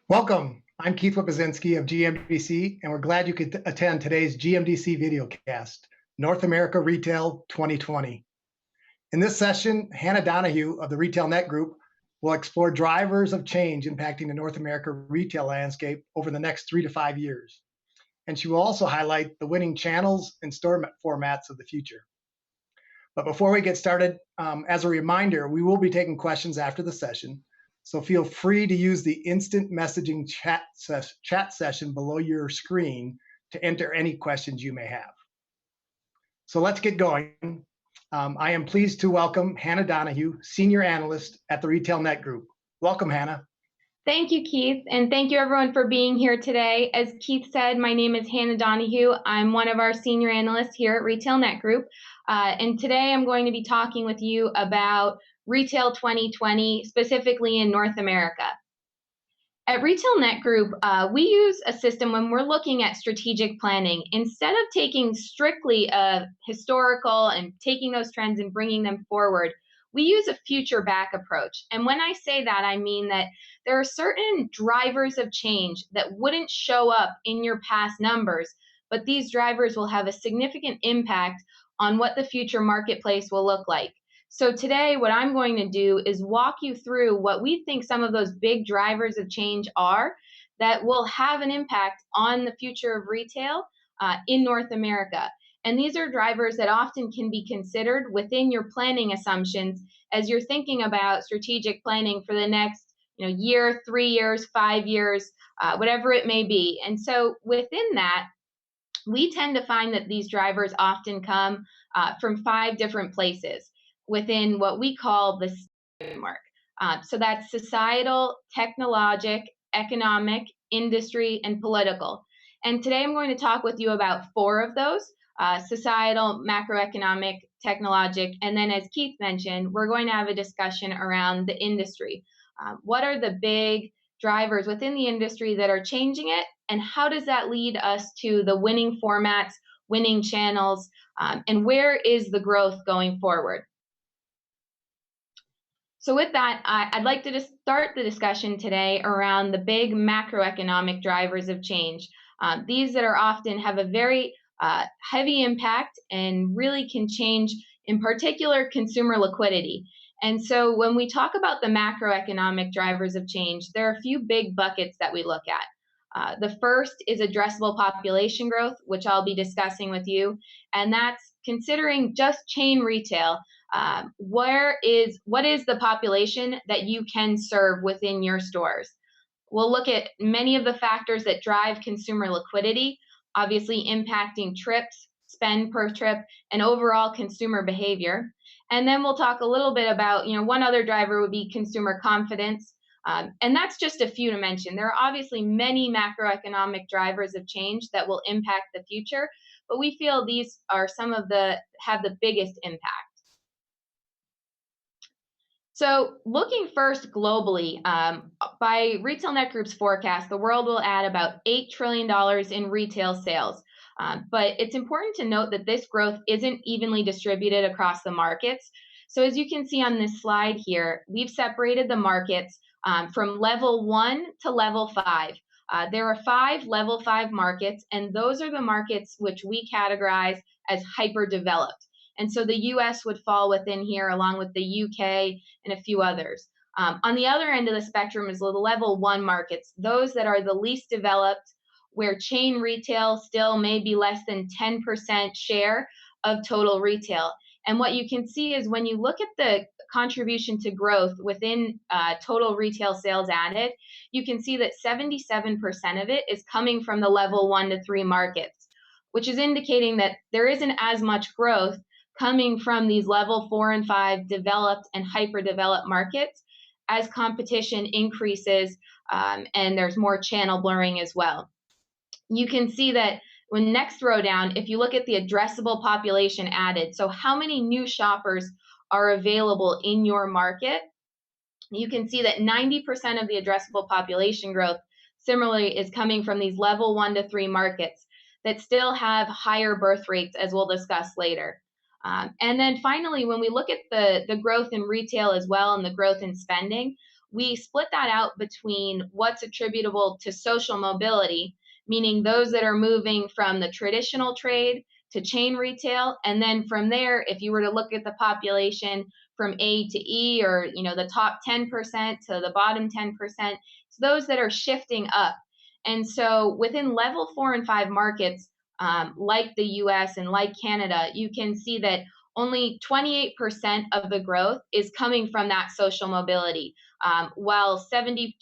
Welcome. I'm Keith Wipazinski of GMDC, and we're glad you could attend today's GMDC Videocast, North America Retail 2020. In this session, Hannah Donoghue of the Retailnet Group will explore drivers of change impacting the North America retail landscape over the next 3 to 5 years. And she will also highlight the winning channels and store formats of the future. But before we get started, as a reminder, we will be taking questions after the session. So feel free to use the instant messaging chat session below your screen to enter any questions you may have. So let's get going. I am pleased to welcome Hannah Donoghue, Senior Analyst at the Retailnet Group. Welcome, Hannah. Thank you, Keith, and thank you everyone for being here today. As Keith said, my name is Hannah Donoghue. I'm one of our senior analysts here at Retailnet Group, and today I'm going to be talking with you about Retail 2020, specifically in North America. At Retailnet Group, we use a system when we're looking at strategic planning. Instead of taking strictly a historical and taking those trends and bringing them forward, we use a future back approach. And when I say that, I mean that there are certain drivers of change that wouldn't show up in your past numbers, but these drivers will have a significant impact on what the future marketplace will look like. So today, what I'm going to do is walk you through what we think some of those big drivers of change are that will have an impact on the future of retail in North America. And these are drivers that often can be considered within your planning assumptions as you're thinking about strategic planning for the next year, 3 years, 5 years, whatever it may be. And so within that, we tend to find that these drivers often come from 5 different places within what we call the framework. So that's societal, technologic, economic, industry, and political. And today I'm going to talk with you about 4 of those, societal, macroeconomic, technologic, and then as Keith mentioned, we're going to have a discussion around the industry. What are the big drivers within the industry that are changing it, and how does that lead us to the winning formats, winning channels, and where is the growth going forward? So with that, I'd like to just start the discussion today around the big macroeconomic drivers of change. These that are often have a very heavy impact and really can change, in particular, consumer liquidity. And so when we talk about the macroeconomic drivers of change, there are a few big buckets that we look at. The first is addressable population growth, which I'll be discussing with you, and that's considering just chain retail. What is the population that you can serve within your stores? We'll look at many of the factors that drive consumer liquidity, obviously impacting trips, spend per trip, and overall consumer behavior. And then we'll talk a little bit about, one other driver would be consumer confidence. And that's just a few to mention. There are obviously many macroeconomic drivers of change that will impact the future, but we feel these are some of have the biggest impact. So looking first globally, by Retailnet Group's forecast, the world will add about $8 trillion in retail sales. But it's important to note that this growth isn't evenly distributed across the markets. So as you can see on this slide here, we've separated the markets from level 1 to level 5. There are 5 level 5 markets, and those are the markets which we categorize as hyper-developed. And so the US would fall within here along with the UK and a few others. On the other end of the spectrum is the level 1 markets, those that are the least developed, where chain retail still may be less than 10% share of total retail. And what you can see is when you look at the contribution to growth within total retail sales added, you can see that 77% of it is coming from the level 1 to 3 markets, which is indicating that there isn't as much growth coming from these level 4 and 5 developed and hyper-developed markets as competition increases and there's more channel blurring as well. You can see that when next row down, if you look at the addressable population added, so how many new shoppers are available in your market, you can see that 90% of the addressable population growth similarly is coming from these level 1 to 3 markets that still have higher birth rates, as we'll discuss later. And then finally, when we look at the growth in retail as well and the growth in spending, we split that out between what's attributable to social mobility, meaning those that are moving from the traditional trade to chain retail. And then from there, if you were to look at the population from A to E, or the top 10% to the bottom 10%, it's those that are shifting up. And so within level 4 and 5 markets, like the US and like Canada, you can see that only 28% of the growth is coming from that social mobility, while 72%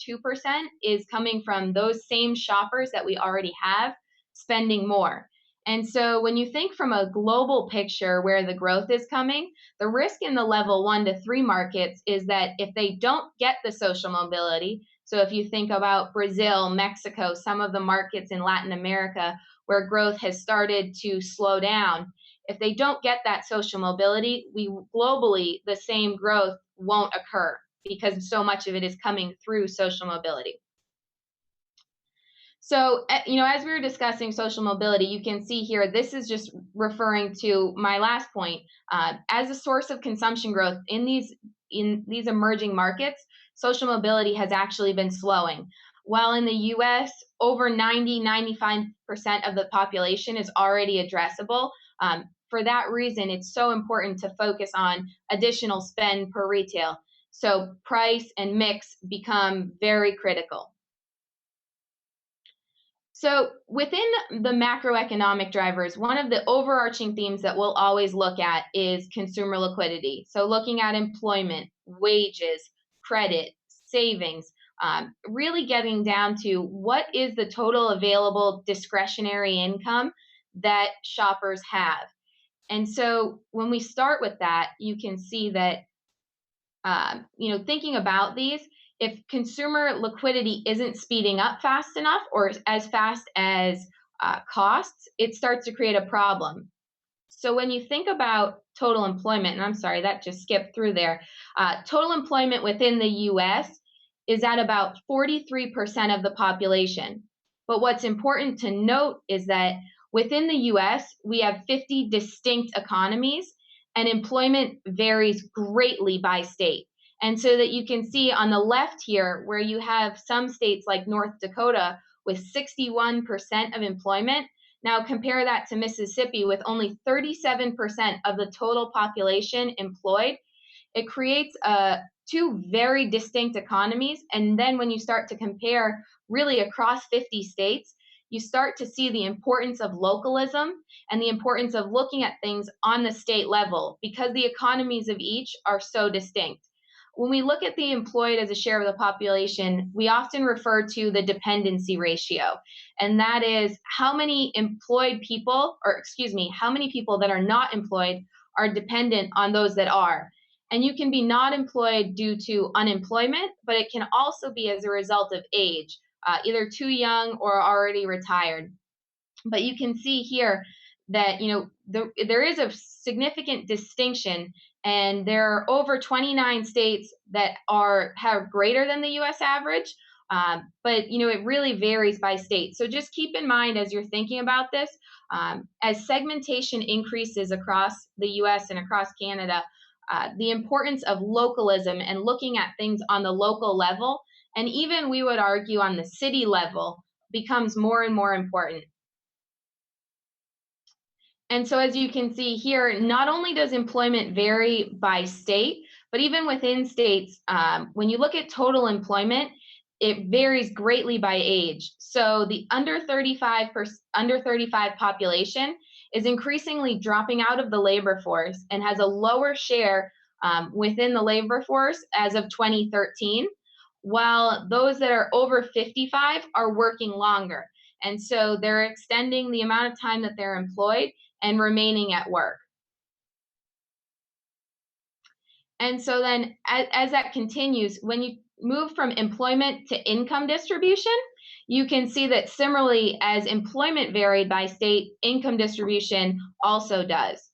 is coming from those same shoppers that we already have spending more. And so when you think from a global picture where the growth is coming, the risk in the level 1 to 3 markets is that if they don't get the social mobility, so if you think about Brazil, Mexico, some of the markets in Latin America where growth has started to slow down, if they don't get that social mobility, globally, the same growth won't occur because so much of it is coming through social mobility. So, as we were discussing social mobility, you can see here, this is just referring to my last point. As a source of consumption growth in these emerging markets, social mobility has actually been slowing. While in the US, over 95% of the population is already addressable. For that reason, it's so important to focus on additional spend per retail. So price and mix become very critical. So within the macroeconomic drivers, one of the overarching themes that we'll always look at is consumer liquidity. So looking at employment, wages, credit, savings, really getting down to what is the total available discretionary income that shoppers have. And so when we start with that, you can see that, thinking about these, if consumer liquidity isn't speeding up fast enough or as fast as costs, it starts to create a problem. So when you think about total employment, and I'm sorry, that just skipped through there, total employment within the US is at about 43% of the population. But what's important to note is that within the US, we have 50 distinct economies, and employment varies greatly by state. And so that you can see on the left here, where you have some states like North Dakota with 61% of employment. Now compare that to Mississippi with only 37% of the total population employed. It creates two very distinct economies. And then when you start to compare really across 50 states, you start to see the importance of localism and the importance of looking at things on the state level because the economies of each are so distinct. When we look at the employed as a share of the population, we often refer to the dependency ratio. And that is how many employed people, how many people that are not employed are dependent on those that are. And you can be not employed due to unemployment, but it can also be as a result of age, either too young or already retired. But you can see here that there is a significant distinction, and there are over 29 states that have greater than the U.S. average. But it really varies by state. So just keep in mind as you're thinking about this, as segmentation increases across the U.S. and across Canada, the importance of localism and looking at things on the local level, and even we would argue on the city level, becomes more and more important. And so as you can see here, not only does employment vary by state, but even within states, when you look at total employment, it varies greatly by age. So the under 35 population is increasingly dropping out of the labor force and has a lower share within the labor force as of 2013, while those that are over 55 are working longer. And so they're extending the amount of time that they're employed and remaining at work. And so then as that continues, when you move from employment to income distribution, you can see that similarly as employment varied by state, income distribution also does.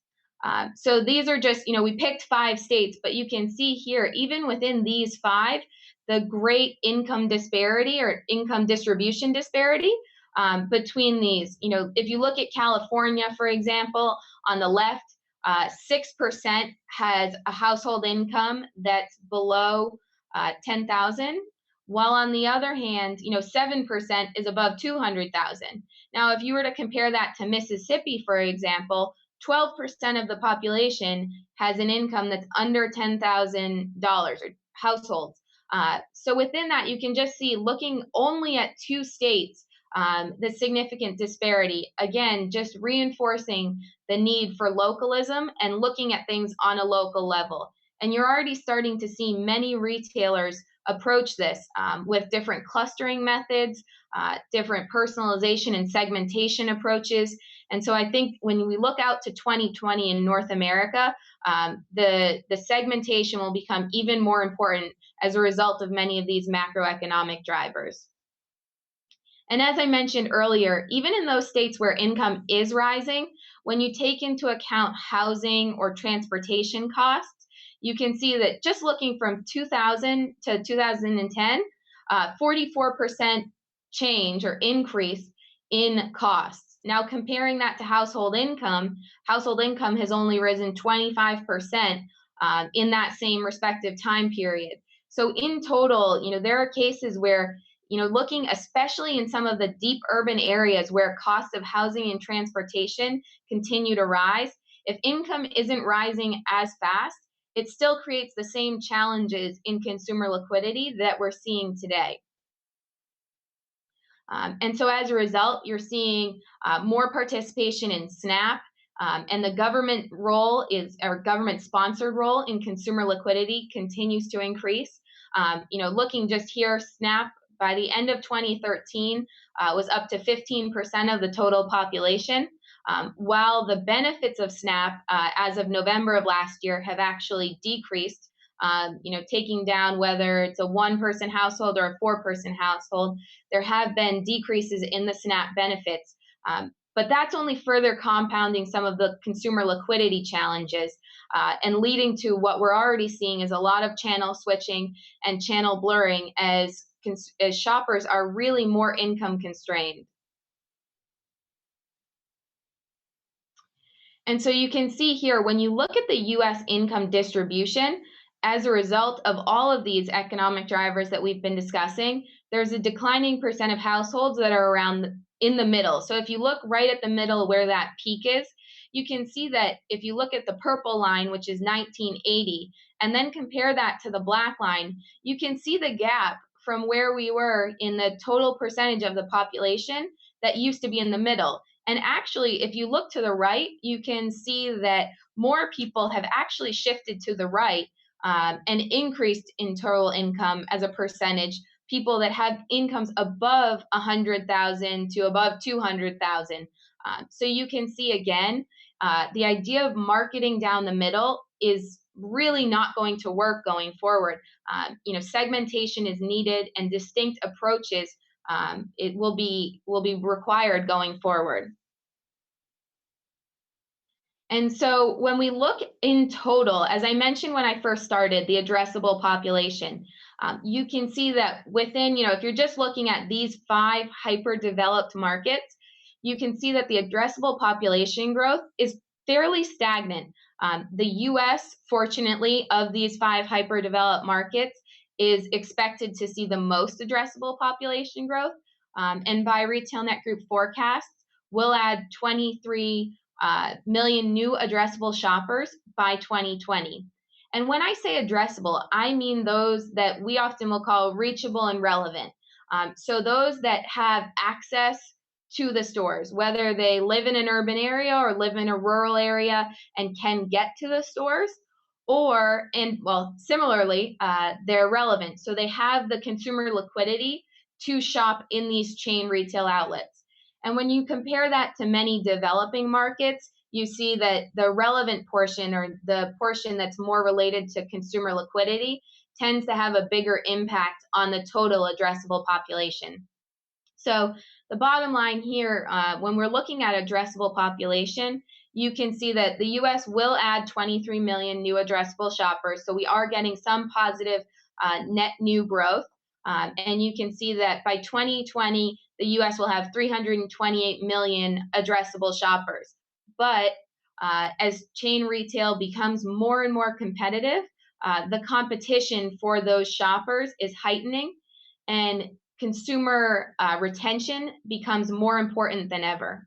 So these are just, we picked 5 states, but you can see here, even within these 5, the great income disparity or income distribution disparity between these. If you look at California, for example, on the left, 6% has a household income that's below 10,000, while on the other hand, 7% is above 200,000. Now, if you were to compare that to Mississippi, for example, 12% of the population has an income that's under $10,000 or households. So within that, you can just see, looking only at 2 states, the significant disparity. Again, just reinforcing the need for localism and looking at things on a local level. And you're already starting to see many retailers approach this with different clustering methods, different personalization and segmentation approaches. And so I think when we look out to 2020 in North America, the segmentation will become even more important as a result of many of these macroeconomic drivers. And as I mentioned earlier, even in those states where income is rising, when you take into account housing or transportation costs, you can see that just looking from 2000 to 2010, 44% change or increase in costs. Now, comparing that to household income has only risen 25% in that same respective time period. So in total, there are cases where, looking especially in some of the deep urban areas where costs of housing and transportation continue to rise, if income isn't rising as fast, it still creates the same challenges in consumer liquidity that we're seeing today. And so as a result, you're seeing more participation in SNAP, and the government role or government-sponsored role in consumer liquidity continues to increase. Looking just here, SNAP by the end of 2013 was up to 15% of the total population, while the benefits of SNAP as of November of last year have actually decreased. Taking down whether it's a 1-person household or a 4-person household, there have been decreases in the SNAP benefits. But that's only further compounding some of the consumer liquidity challenges and leading to what we're already seeing is a lot of channel switching and channel blurring as shoppers are really more income constrained. And so you can see here, when you look at the US income distribution, as a result of all of these economic drivers that we've been discussing, there's a declining percent of households that are around in the middle. So if you look right at the middle where that peak is, you can see that if you look at the purple line, which is 1980, and then compare that to the black line, you can see the gap from where we were in the total percentage of the population that used to be in the middle. And actually, if you look to the right, you can see that more people have actually shifted to the right and increased in total income as a percentage, people that have incomes above 100,000 to above 200,000. So you can see again, the idea of marketing down the middle is really not going to work going forward. Segmentation is needed and distinct approaches it will be required going forward. And so when we look in total, as I mentioned when I first started, the addressable population, you can see that within, if you're just looking at these 5 hyper-developed markets, you can see that the addressable population growth is fairly stagnant. The US, fortunately, of these 5 hyper-developed markets, is expected to see the most addressable population growth. And by Retailnet Group forecasts, we'll add 23 million new addressable shoppers by 2020. And when I say addressable, I mean those that we often will call reachable and relevant. So those that have access to the stores, whether they live in an urban area or live in a rural area and can get to the stores, or, and well, similarly, they're relevant. So they have the consumer liquidity to shop in these chain retail outlets. And when you compare that to many developing markets, you see that the relevant portion, or the portion that's more related to consumer liquidity, tends to have a bigger impact on the total addressable population. So the bottom line here, when we're looking at addressable population, you can see that the US will add 23 million new addressable shoppers. So we are getting some positive net new growth. And you can see that by 2020, the US will have 328 million addressable shoppers. But as chain retail becomes more and more competitive, the competition for those shoppers is heightening, and consumer retention becomes more important than ever.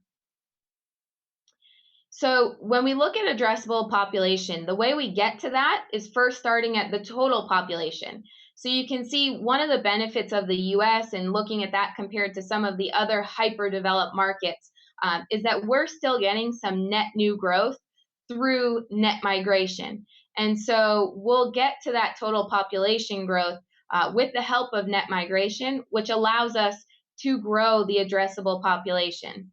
So when we look at addressable population, the way we get to that is first starting at the total population. So you can see one of the benefits of the US and looking at that compared to some of the other hyper-developed markets is that we're still getting some net new growth through net migration. And so we'll get to that total population growth with the help of net migration, which allows us to grow the addressable population.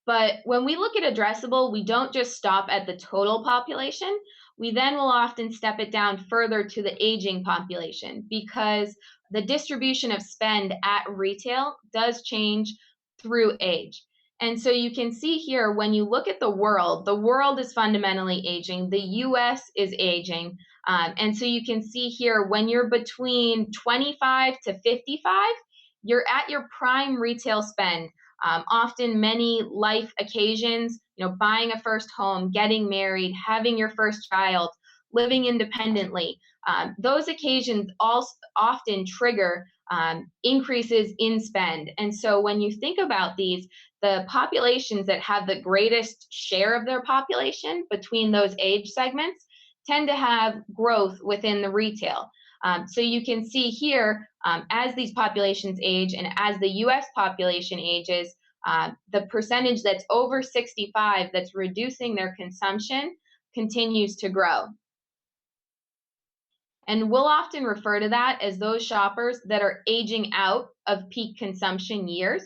But when we look at addressable, we don't just stop at the total population. We then will often step it down further to the aging population because the distribution of spend at retail does change through age. And so you can see here when you look at the world is fundamentally aging. The US is aging. And so you can see here when you're between 25 to 55, you're at your prime retail spend. Often many life occasions, buying a first home, getting married, having your first child, living independently, those occasions also often trigger increases in spend. And so when you think about these, the populations that have the greatest share of their population between those age segments tend to have growth within the retail. So you can see here, as these populations age and as the US population ages, the percentage that's over 65 that's reducing their consumption continues to grow. And we'll often refer to that as those shoppers that are aging out of peak consumption years.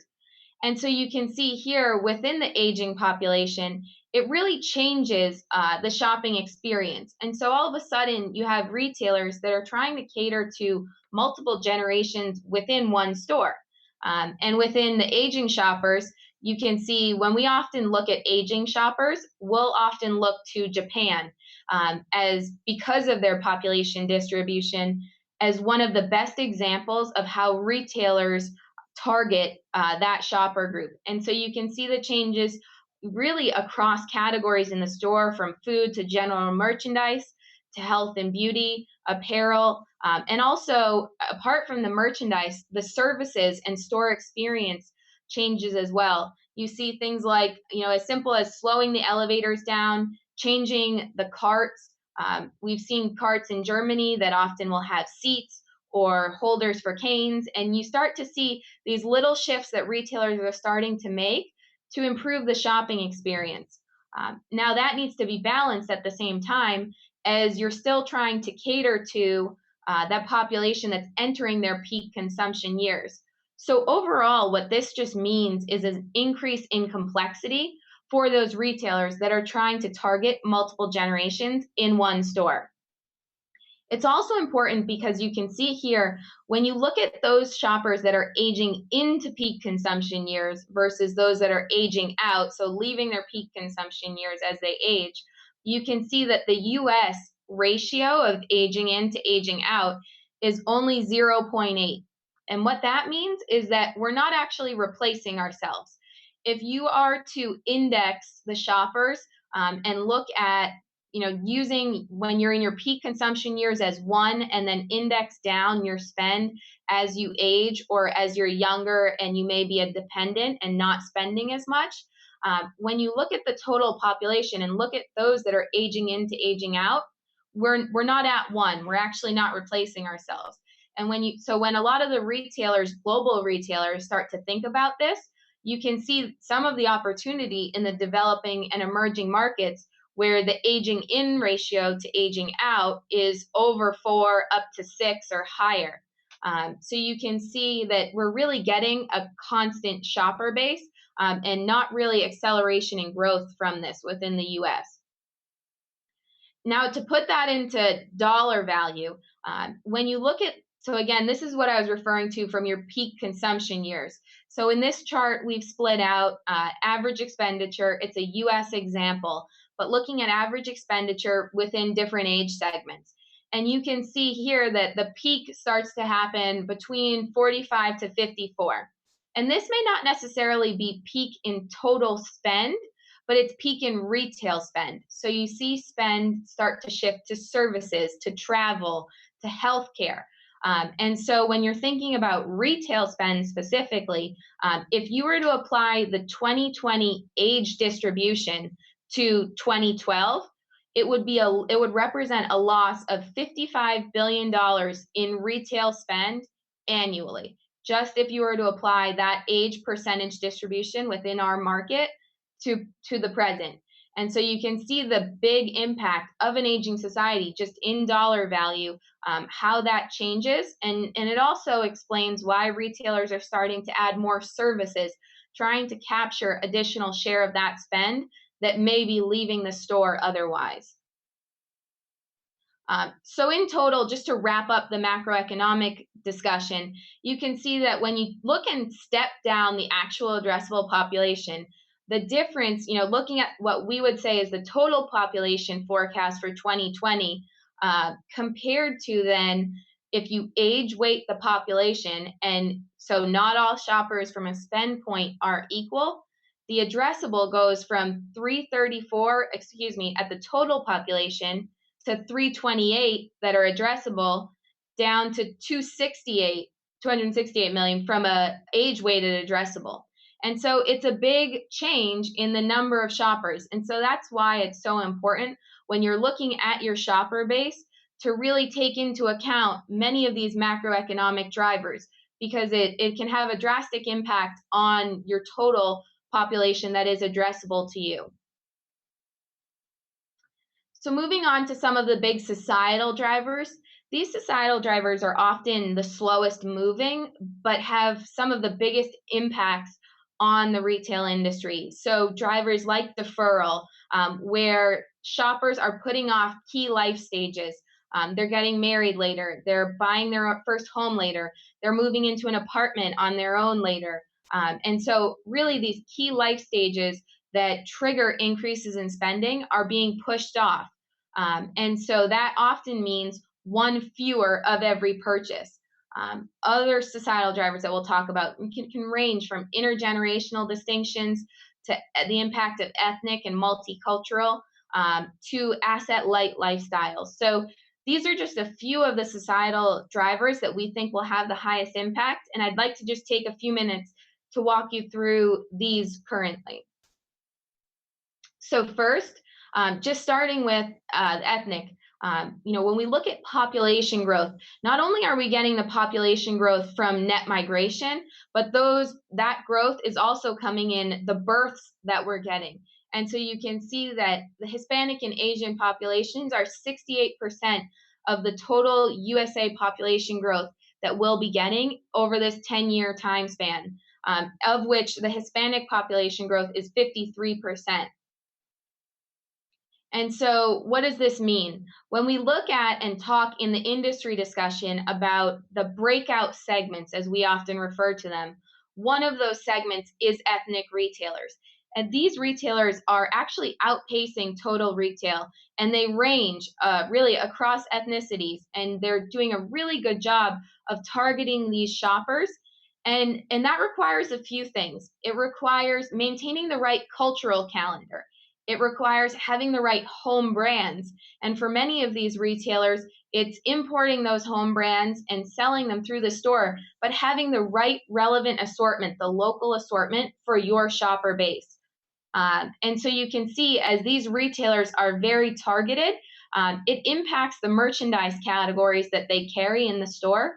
And so you can see here within the aging population, it really changes the shopping experience. And so all of a sudden, you have retailers that are trying to cater to multiple generations within one store. And within the aging shoppers, you can see when we often look at aging shoppers, we'll often look to Japan as because of their population distribution as one of the best examples of how retailers target that shopper group. And so you can see the changes really across categories in the store, from food to general merchandise to health and beauty, apparel, and also apart from the merchandise, the services and store experience changes as well. You see things like, as simple as slowing the elevators down, changing the carts. We've seen carts in Germany that often will have seats or holders for canes, and you start to see these little shifts that retailers are starting to make to improve the shopping experience. Now that needs to be balanced at the same time as you're still trying to cater to that population that's entering their peak consumption years. So overall, what this just means is an increase in complexity for those retailers that are trying to target multiple generations in one store. It's also important because you can see here, when you look at those shoppers that are aging into peak consumption years versus those that are aging out, so leaving their peak consumption years as they age, you can see that the US ratio of aging in to aging out is only 0.8. And what that means is that we're not actually replacing ourselves. If you are to index the shoppers and look at using when you're in your peak consumption years as one, and then index down your spend as you age or as you're younger and you may be a dependent and not spending as much. When you look at the total population and look at those that are aging in to aging out, we're not at one. We're actually not replacing ourselves. And when a lot of the retailers, global retailers, start to think about this, you can see some of the opportunity in the developing and emerging markets where the aging in ratio to aging out is over 4 up to 6 or higher. So you can see that we're really getting a constant shopper base and not really acceleration in growth from this within the US. Now, to put that into dollar value, when you look at, so again, this is what I was referring to from your peak consumption years. So in this chart, we've split out average expenditure. It's a US example, but looking at average expenditure within different age segments. And you can see here that the peak starts to happen between 45 to 54. And this may not necessarily be peak in total spend, but it's peak in retail spend. So you see spend start to shift to services, to travel, to healthcare. And so when you're thinking about retail spend specifically, if you were to apply the 2020 age distribution to 2012, it would represent a loss of $55 billion in retail spend annually, just if you were to apply that age percentage distribution within our market to the present. And so you can see the big impact of an aging society just in dollar value, how that changes. And it also explains why retailers are starting to add more services, trying to capture additional share of that spend that may be leaving the store otherwise. So in total, just to wrap up the macroeconomic discussion, you can see that when you look and step down the actual addressable population, the difference, looking at what we would say is the total population forecast for 2020, compared to then if you age weight the population, and so not all shoppers from a spend point are equal, the addressable goes from 334, at the total population, to 328 that are addressable, down to 268 million from a age weighted addressable. And so it's a big change in the number of shoppers. And so that's why it's so important when you're looking at your shopper base to really take into account many of these macroeconomic drivers, because it can have a drastic impact on your total population that is addressable to you. So moving on to some of the big societal drivers, these societal drivers are often the slowest moving, but have some of the biggest impacts on the retail industry. So drivers like deferral, where shoppers are putting off key life stages. They're getting married later, they're buying their first home later, they're moving into an apartment on their own later. And so really these key life stages that trigger increases in spending are being pushed off. And so that often means one fewer of every purchase. Other societal drivers that we'll talk about can range from intergenerational distinctions to the impact of ethnic and multicultural, to asset-light lifestyles. So these are just a few of the societal drivers that we think will have the highest impact. And I'd like to just take a few minutes to walk you through these currently. So first, just starting with ethnic, when we look at population growth, not only are we getting the population growth from net migration, but that growth is also coming in the births that we're getting. And so you can see that the Hispanic and Asian populations are 68% of the total USA population growth that we'll be getting over this 10-year time span, of which the Hispanic population growth is 53%. And so what does this mean? When we look at and talk in the industry discussion about the breakout segments, as we often refer to them, one of those segments is ethnic retailers. And these retailers are actually outpacing total retail, and they range really across ethnicities, and they're doing a really good job of targeting these shoppers. And that requires a few things. It requires maintaining the right cultural calendar. It requires having the right home brands. And for many of these retailers, it's importing those home brands and selling them through the store, but having the right relevant assortment, the local assortment for your shopper base. And so you can see as these retailers are very targeted, it impacts the merchandise categories that they carry in the store,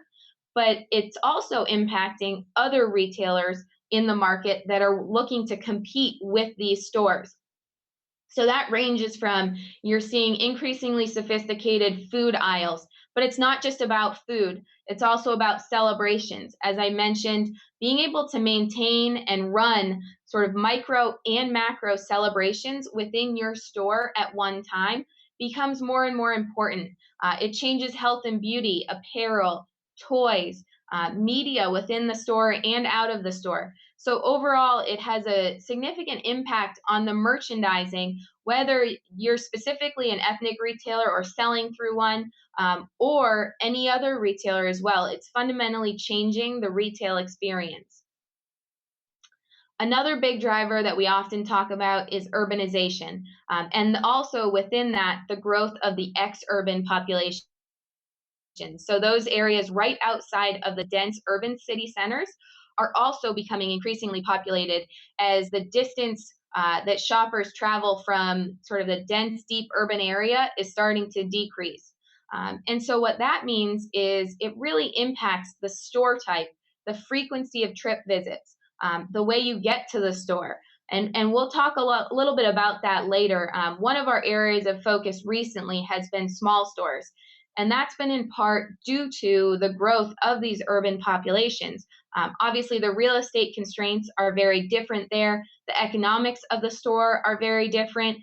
but it's also impacting other retailers in the market that are looking to compete with these stores. So that ranges from you're seeing increasingly sophisticated food aisles, but it's not just about food. It's also about celebrations. As I mentioned, being able to maintain and run sort of micro and macro celebrations within your store at one time becomes more and more important. It changes health and beauty, apparel, toys, media within the store and out of the store. So overall, it has a significant impact on the merchandising, whether you're specifically an ethnic retailer or selling through one, or any other retailer as well. It's fundamentally changing the retail experience. Another big driver that we often talk about is urbanization, and also within that, the growth of the ex-urban population. So those areas right outside of the dense urban city centers are also becoming increasingly populated as the distance that shoppers travel from sort of the dense, deep urban area is starting to decrease. And so what that means is it really impacts the store type, the frequency of trip visits, the way you get to the store. And we'll talk little bit about that later. One of our areas of focus recently has been small stores. And that's been in part due to the growth of these urban populations. Obviously, the real estate constraints are very different there. The economics of the store are very different,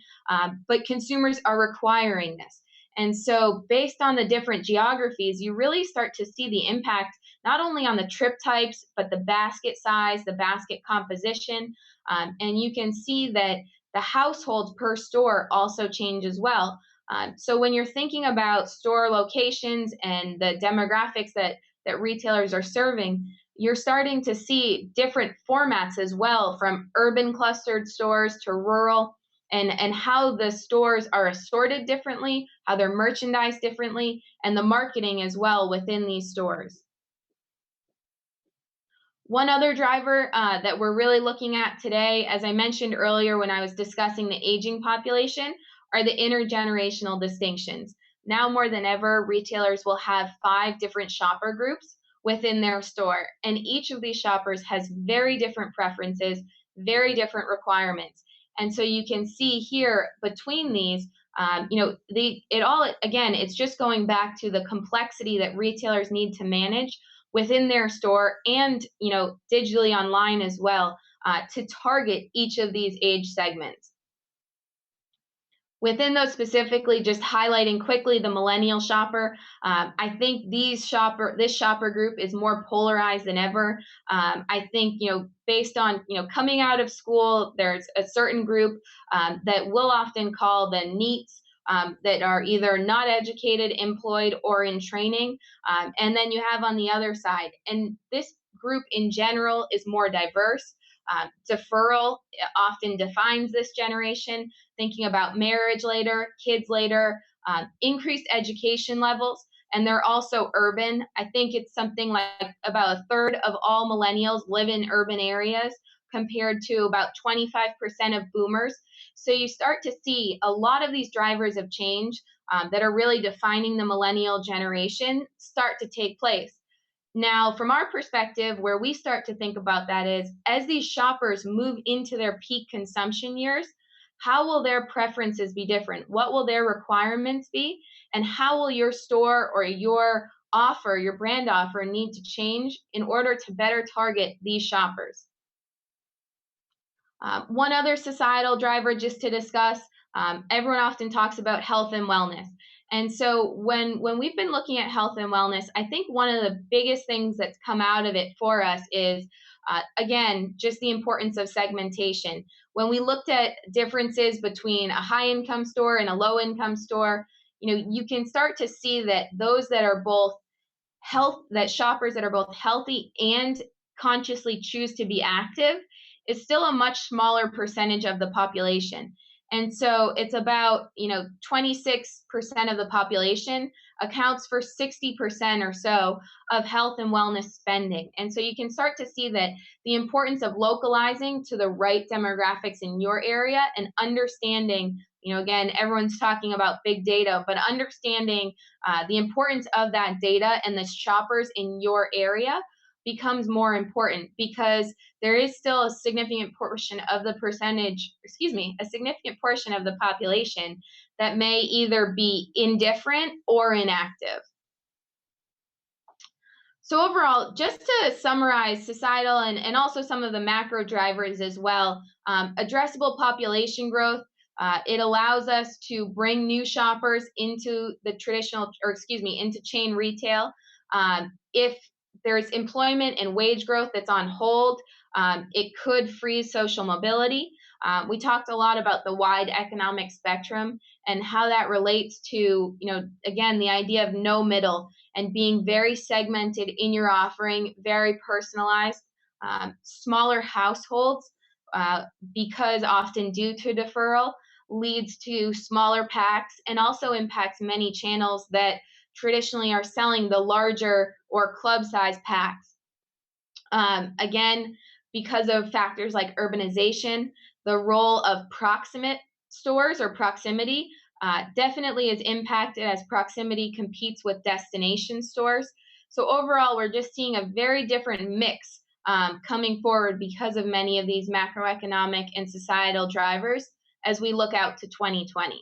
but consumers are requiring this. And so, based on the different geographies, you really start to see the impact not only on the trip types, but the basket size, the basket composition. And you can see that the households per store also change as well. So when you're thinking about store locations and the demographics that retailers are serving, you're starting to see different formats as well, from urban clustered stores to rural, and how the stores are assorted differently, how they're merchandised differently, and the marketing as well within these stores. One other driver that we're really looking at today, as I mentioned earlier when I was discussing the aging population, are the intergenerational distinctions. Now more than ever, retailers will have 5 different shopper groups within their store, and each of these shoppers has very different preferences, very different requirements. And so you can see here between these, it all, again, it's just going back to the complexity that retailers need to manage within their store and digitally online as well, to target each of these age segments. Within those specifically, just highlighting quickly the millennial shopper, I think this shopper group is more polarized than ever. I think based on coming out of school, there's a certain group that we'll often call the NEETs, that are either not educated, employed, or in training. And then you have on the other side, and this group in general is more diverse. Deferral often defines this generation, thinking about marriage later, kids later, increased education levels, and they're also urban. I think it's something like about a third of all millennials live in urban areas compared to about 25% of boomers. So you start to see a lot of these drivers of change that are really defining the millennial generation start to take place. Now, from our perspective, where we start to think about that is as these shoppers move into their peak consumption years, how will their preferences be different? What will their requirements be? And how will your store or your offer, your brand offer, need to change in order to better target these shoppers? One other societal driver just to discuss, everyone often talks about health and wellness. And so when we've been looking at health and wellness, I think one of the biggest things that's come out of it for us is, again, just the importance of segmentation. When we looked at differences between a high income store and a low income store, you can start to see that those that are both shoppers that are both healthy and consciously choose to be active is still a much smaller percentage of the population. And so it's about, 26% of the population accounts for 60% or so of health and wellness spending. And so you can start to see that the importance of localizing to the right demographics in your area and understanding, again, everyone's talking about big data, but understanding the importance of that data and the shoppers in your area becomes more important, because there is still a significant portion of the population that may either be indifferent or inactive. So overall, just to summarize societal and also some of the macro drivers as well, addressable population growth, it allows us to bring new shoppers into into chain retail. If there's employment and wage growth that's on hold, it could freeze social mobility. We talked a lot about the wide economic spectrum and how that relates to, again, the idea of no middle and being very segmented in your offering, very personalized, smaller households because often due to deferral, leads to smaller packs and also impacts many channels that traditionally are selling the larger or club size packs. Again, because of factors like urbanization, the role of proximate stores or proximity definitely is impacted as proximity competes with destination stores. So overall, we're just seeing a very different mix coming forward because of many of these macroeconomic and societal drivers as we look out to 2020.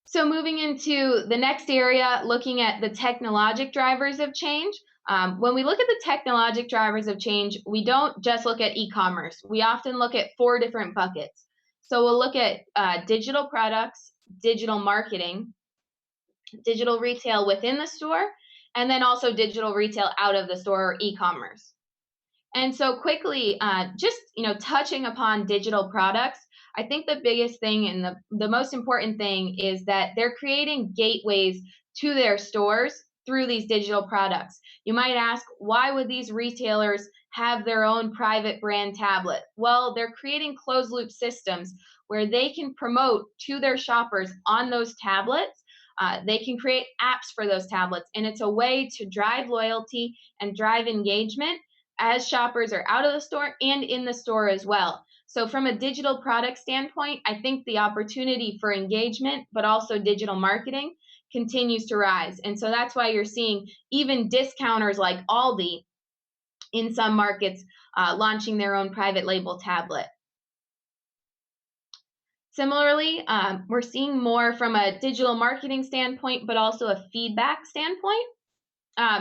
So moving into the next area, looking at the technologic drivers of change. When we look at the technologic drivers of change, we don't just look at e-commerce. We often look at 4 different buckets. So we'll look at digital products, digital marketing, digital retail within the store, and then also digital retail out of the store or e-commerce. And so quickly, just touching upon digital products, I think the biggest thing and the most important thing is that they're creating gateways to their stores through these digital products. You might ask, why would these retailers have their own private brand tablet? Well, they're creating closed loop systems where they can promote to their shoppers on those tablets. They can create apps for those tablets, and it's a way to drive loyalty and drive engagement as shoppers are out of the store and in the store as well. So from a digital product standpoint, I think the opportunity for engagement, but also digital marketing continues to rise. And so that's why you're seeing even discounters like Aldi in some markets launching their own private label tablet. Similarly, we're seeing more from a digital marketing standpoint, but also a feedback standpoint.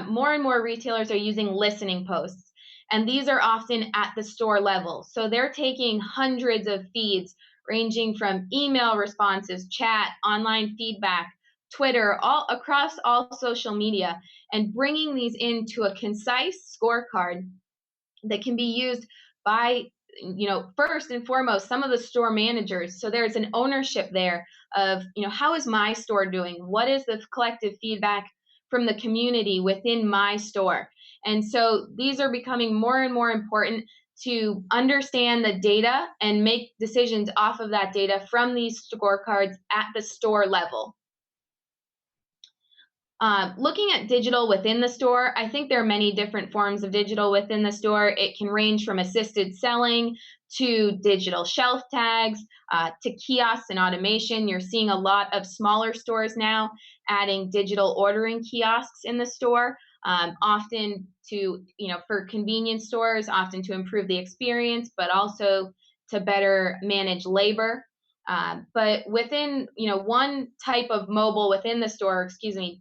More and more retailers are using listening posts. And these are often at the store level. So they're taking hundreds of feeds ranging from email responses, chat, online feedback, Twitter, all across all social media, and bringing these into a concise scorecard that can be used by, first and foremost, some of the store managers. So there's an ownership there of, how is my store doing? What is the collective feedback from the community within my store? And so these are becoming more and more important to understand the data and make decisions off of that data from these scorecards at the store level. Looking at digital within the store, I think there are many different forms of digital within the store. It can range from assisted selling to digital shelf tags to kiosks and automation. You're seeing a lot of smaller stores now adding digital ordering kiosks in the store, often to, for convenience stores, often to improve the experience, but also to better manage labor. But within, one type of mobile within the store,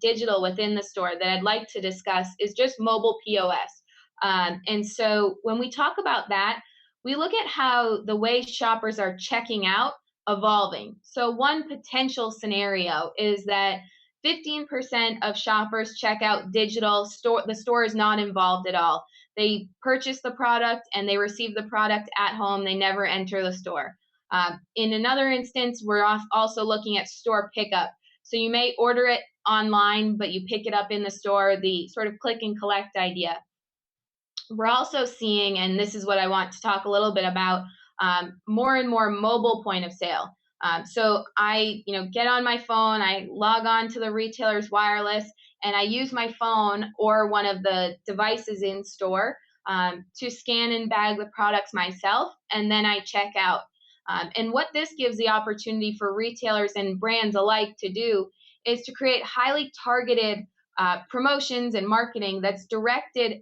digital within the store that I'd like to discuss is just mobile POS. And so when we talk about that, we look at how the way shoppers are checking out evolving. So one potential scenario is that 15% of shoppers check out digital, the store is not involved at all. They purchase the product and they receive the product at home. They never enter the store. In another instance, we're also looking at store pickup. So you may order it online, but you pick it up in the store, the sort of click and collect idea. We're also seeing, and this is what I want to talk a little bit about, more and more mobile point of sale. So I, get on my phone, I log on to the retailer's wireless, and I use my phone or one of the devices in store to scan and bag the products myself, and then I check out. And what this gives the opportunity for retailers and brands alike to do is to create highly targeted promotions and marketing that's directed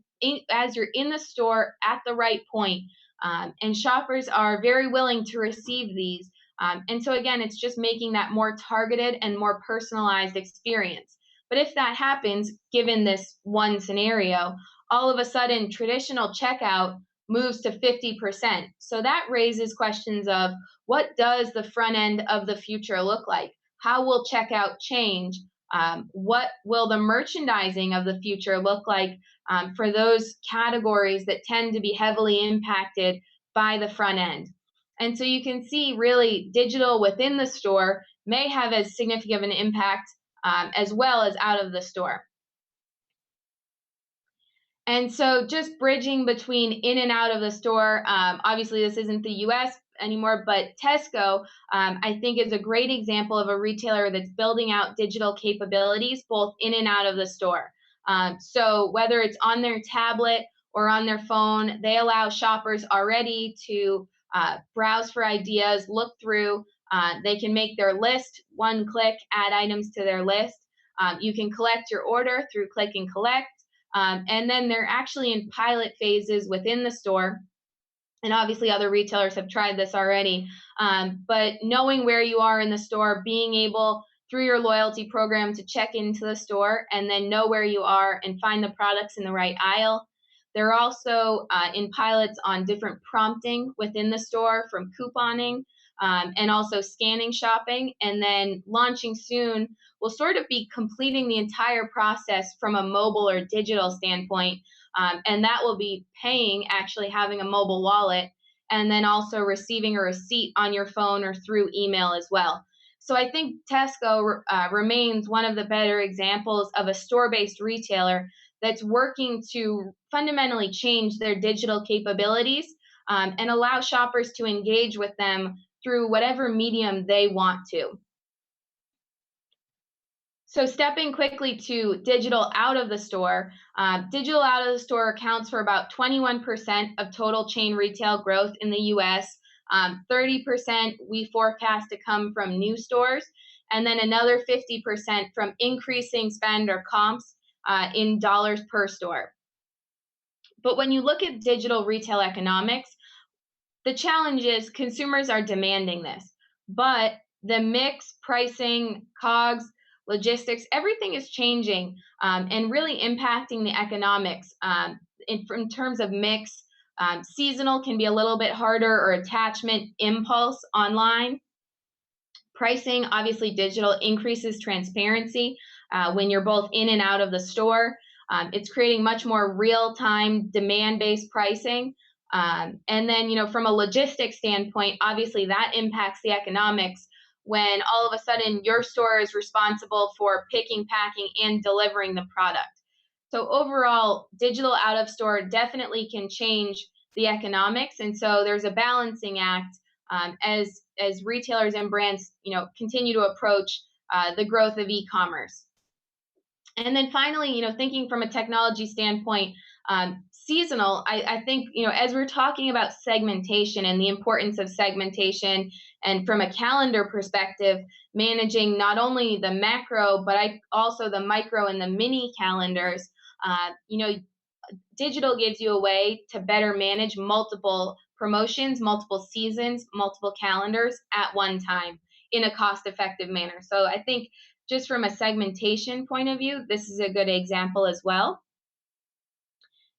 as you're in the store at the right point. And shoppers are very willing to receive these. And so again, it's just making that more targeted and more personalized experience. But if that happens, given this one scenario, all of a sudden traditional checkout moves to 50%. So that raises questions of what does the front end of the future look like? How will checkout change? What will the merchandising of the future look like for those categories that tend to be heavily impacted by the front end? And so you can see really digital within the store may have as significant of an impact as well as out of the store. And so just bridging between in and out of the store, obviously this isn't the US anymore, but Tesco, I think is a great example of a retailer that's building out digital capabilities both in and out of the store. So whether it's on their tablet or on their phone, they allow shoppers already to browse for ideas, look through. They can make their list, one click, add items to their list. You can collect your order through click and collect. And then they're actually in pilot phases within the store. And obviously, other retailers have tried this already. But knowing where you are in the store, being able through your loyalty program to check into the store and then know where you are and find the products in the right aisle. They're also in pilots on different prompting within the store from couponing and also scanning shopping. And then launching soon, we'll sort of be completing the entire process from a mobile or digital standpoint. And that will be paying, actually having a mobile wallet, and then also receiving a receipt on your phone or through email as well. So I think Tesco remains one of the better examples of a store-based retailer that's working to fundamentally change their digital capabilities and allow shoppers to engage with them through whatever medium they want to. So stepping quickly to digital out of the store, digital out of the store accounts for about 21% of total chain retail growth in the US. 30% we forecast to come from new stores, and then another 50% from increasing spend or comps in dollars per store. But when you look at digital retail economics, the challenge is consumers are demanding this, but the mix, pricing, COGS, logistics, everything is changing and really impacting the economics. In terms of mix, seasonal can be a little bit harder, or attachment impulse online. Pricing, obviously, digital increases transparency when you're both in and out of the store. It's creating much more real-time demand-based pricing. And then, from a logistics standpoint, obviously that impacts the economics when all of a sudden your store is responsible for picking, packing, and delivering the product. So overall, digital out of store definitely can change the economics. And so there's a balancing act as retailers and brands, continue to approach the growth of e-commerce. And then finally, thinking from a technology standpoint, seasonal, I think, as we're talking about segmentation and the importance of segmentation, and from a calendar perspective, managing not only the macro, but also the micro and the mini calendars, digital gives you a way to better manage multiple promotions, multiple seasons, multiple calendars at one time in a cost-effective manner. So I think just from a segmentation point of view, this is a good example as well.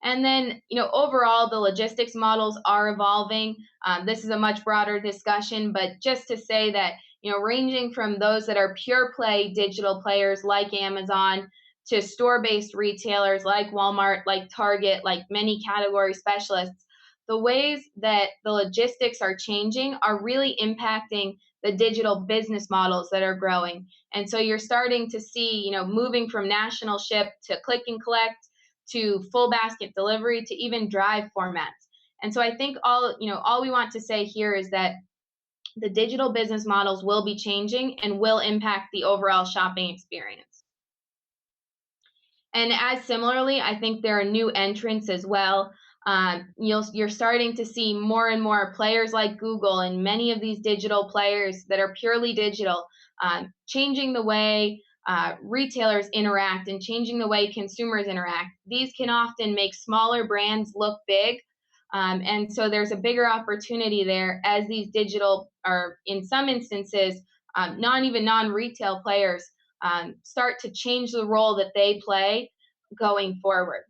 And then, overall, the logistics models are evolving. This is a much broader discussion, but just to say that, ranging from those that are pure play digital players like Amazon to store-based retailers like Walmart, like Target, like many category specialists, the ways that the logistics are changing are really impacting the digital business models that are growing. And so you're starting to see, moving from national ship to click and collect to full basket delivery to even drive formats. And so I think all we want to say here is that the digital business models will be changing and will impact the overall shopping experience. And as similarly, I think there are new entrants as well. You're starting to see more and more players like Google and many of these digital players that are purely digital, changing the way retailers interact and changing the way consumers interact. These can often make smaller brands look big. And so there's a bigger opportunity there as these digital, or in some instances, non-retail players start to change the role that they play going forward.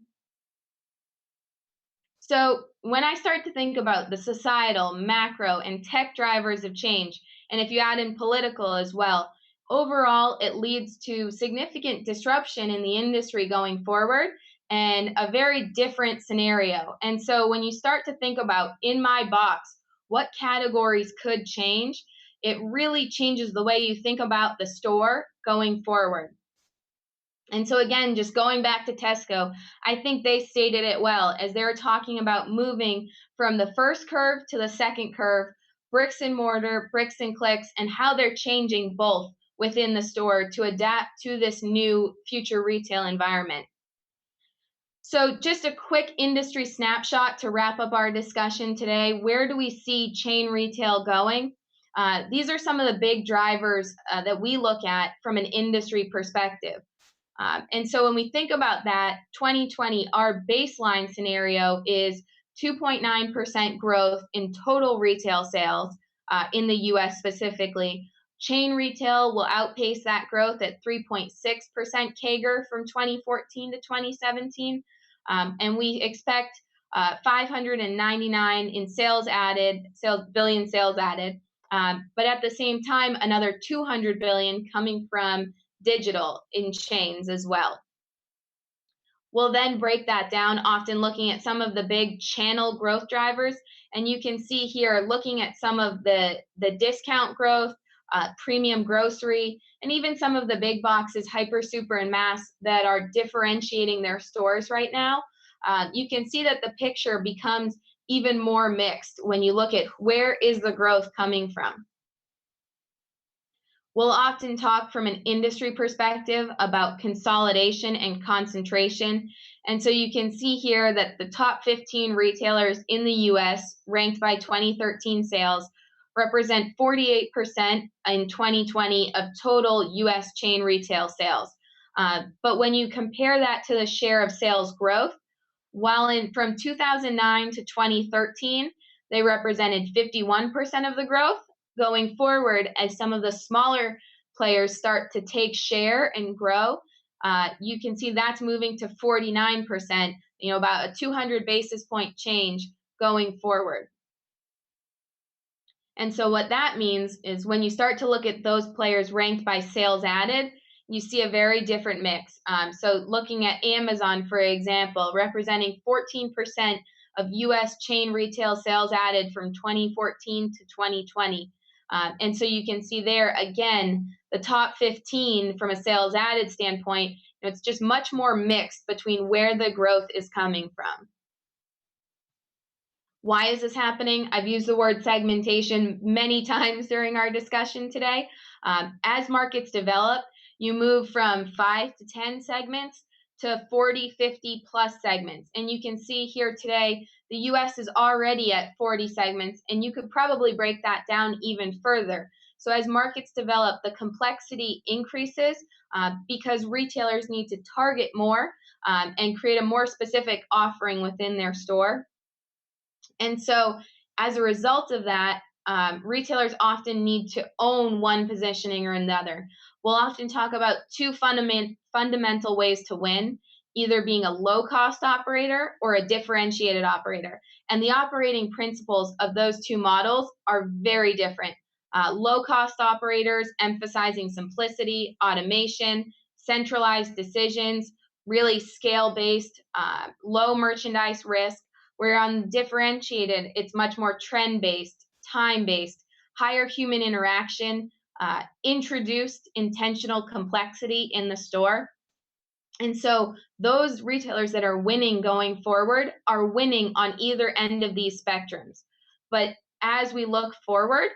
So when I start to think about the societal, macro, and tech drivers of change, and if you add in political as well, overall, it leads to significant disruption in the industry going forward and a very different scenario. And so when you start to think about in my box, what categories could change, it really changes the way you think about the store going forward. And so again, just going back to Tesco, I think they stated it well as they were talking about moving from the first curve to the second curve, bricks and mortar, bricks and clicks, and how they're changing both within the store to adapt to this new future retail environment. So just a quick industry snapshot to wrap up our discussion today. Where do we see chain retail going? These are some of the big drivers that we look at from an industry perspective. And so when we think about that, 2020, our baseline scenario is 2.9% growth in total retail sales in the US specifically. Chain retail will outpace that growth at 3.6% CAGR from 2014 to 2017. And we expect 599 in billion sales added. But at the same time, another 200 billion coming from digital in chains as well. We'll then break that down, often looking at some of the big channel growth drivers. And you can see here, looking at some of the discount growth, premium grocery, and even some of the big boxes, hyper, super, and mass that are differentiating their stores right now. You can see that the picture becomes even more mixed when you look at where is the growth coming from. We'll often talk from an industry perspective about consolidation and concentration. And so you can see here that the top 15 retailers in the US, ranked by 2013 sales, represent 48% in 2020 of total US chain retail sales. But when you compare that to the share of sales growth, from 2009 to 2013, they represented 51% of the growth. Going forward, as some of the smaller players start to take share and grow, you can see that's moving to 49%, about a 200 basis point change going forward. And so what that means is when you start to look at those players ranked by sales added, you see a very different mix. So looking at Amazon, for example, representing 14% of US chain retail sales added from 2014 to 2020. And so you can see there, again, the top 15 from a sales added standpoint, it's just much more mixed between where the growth is coming from. Why is this happening? I've used the word segmentation many times during our discussion today. As markets develop, you move from 5 to 10 segments to 40, 50 plus segments. And you can see here today, the US is already at 40 segments, and you could probably break that down even further. So as markets develop, the complexity increases because retailers need to target more and create a more specific offering within their store. And so as a result of that, retailers often need to own one positioning or another. We'll often talk about two fundamental ways to win, either being a low-cost operator or a differentiated operator. And the operating principles of those two models are very different. Low-cost operators emphasizing simplicity, automation, centralized decisions, really scale-based, low merchandise risk, where on differentiated, it's much more trend-based, time-based, higher human interaction, introduced intentional complexity in the store. And so those retailers that are winning going forward are winning on either end of these spectrums. But as we look forward,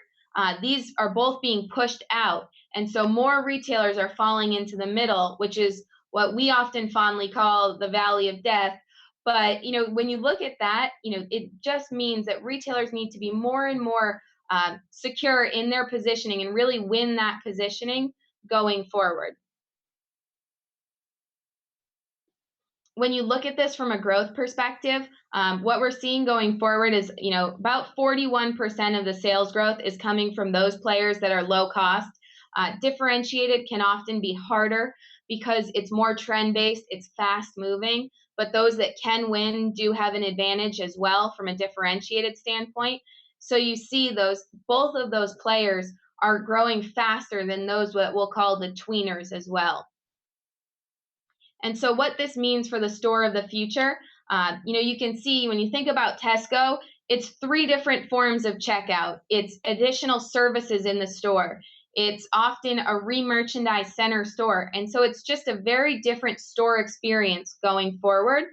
these are both being pushed out. And so more retailers are falling into the middle, which is what we often fondly call the valley of death. But when you look at that, it just means that retailers need to be more and more secure in their positioning and really win that positioning going forward. When you look at this from a growth perspective, what we're seeing going forward is, about 41% of the sales growth is coming from those players that are low cost. Differentiated can often be harder because it's more trend-based, it's fast-moving, but those that can win do have an advantage as well from a differentiated standpoint. So you see both of those players are growing faster than those what we'll call the tweeners as well. And so what this means for the store of the future, you can see when you think about Tesco, it's 3 different forms of checkout. It's additional services in the store. It's often a re-merchandised center store. And so it's just a very different store experience going forward.